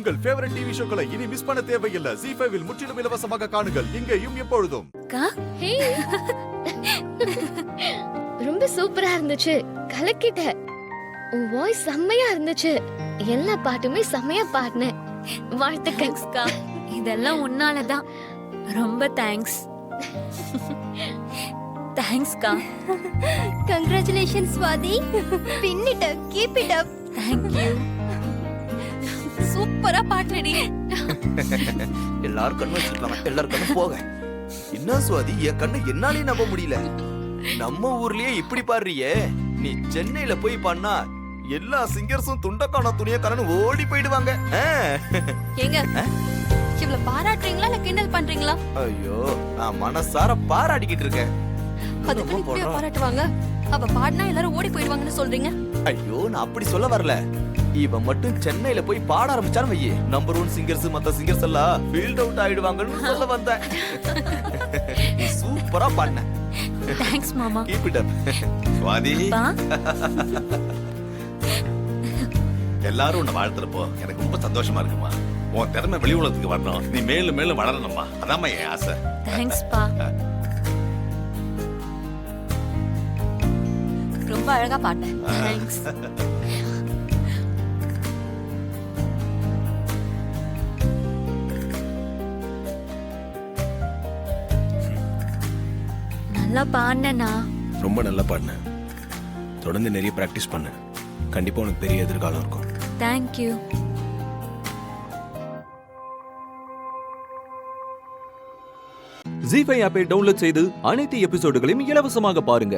உங்கள் favourite TV ஷோக்களை இனி miss பண்ண தேவையில்லை. ZEE5 இல் முற்றிலும் இலவசமாக காணுங்கள். இங்கேயும் எப்பொழுதும். ரொம்ப சூப்பரா இருந்துச்சு. கலக்கிட்ட. உன் வாய்ஸ் செம்மையா இருந்துச்சு. எல்லா பாட்டுமே செம்மையா பாடுன. வாழ்த்துக்கள்க்கா. இதெல்லாம் உன்னாலதான். ரொம்ப தேங்க்ஸ். தேங்க்ஸ்க்கா. கங்க்ராச்சுலேஷன்ஸ் ஸ்வாதி. பின்னிட்ட. Keep it up. Thank you. சூப்பரா பாட்டுடி. எல்லாரும் கண்ணு வச்சிருக்காங்க. எல்லாரும் கண்ணு போக. என்ன சுவாதி, என் கண்ணு என்னாலே நம்ப முடியல. நம்ம ஊர்லயே இப்படி பாடுறியே, நீ சென்னையில போய் பண்ணா எல்லா சிங்கர்ஸும் துண்டக்கான துணியக்காரன்னு ஓடி போயிடுவாங்க. ஏங்க இவ்வளவு பாராட்டுறீங்களா இல்ல கிண்டல் பண்றீங்களா? ஐயோ, நான் மனசார பாராட்டிக்கிட்டு இருக்கேன். அதுக்கு இப்படியே பாராட்டுவாங்க. அவ பாடினா எல்லாரும் ஓடி போயிடுவாங்கன்னு சொல்றீங்க? ஐயோ, நான் அப்படி சொல்ல வரல. இவன் மட்டும் சென்னையில போய் பாட ஆரம்பிச்சான்னு வையே, நம்பர் 1 சிங்கர்ஸ் மத்த சிங்கர்ஸ் எல்லாம் ஃபீல்ட் அவுட் ஆயிடுவாங்கன்னு சொல்ல வந்தேன். சூப்பரா பாடுன. தேங்க்ஸ் மாமா. Keep it up. சுவாதி, எல்லாரும் உன்னை வாழ்த்துறப்போ எனக்கு ரொம்ப சந்தோஷமா இருக்குமா. உன் திறமை வெளி உலகத்துக்கு வரணும். நீ மேலும் மேலும் வளரணுமா. அதாம்மா என் ஆசை. தேங்க்ஸ் பா. ரொம்ப அழகா பாட்டேன். தேங்க்ஸ். நல்லா பாடினா. ரொம்ப நல்லா பாடின. தொடர்ந்து நிறைய பிராக்டிஸ் பண்ண. கண்டிப்பா உனக்கு பெரிய எதிர்காலம் இருக்கும். Thank you. ZEE5 ஆப்பை டவுன்லோட் செய்து அனைத்து எபிசோடுகளையும் இலவசமாக பாருங்க.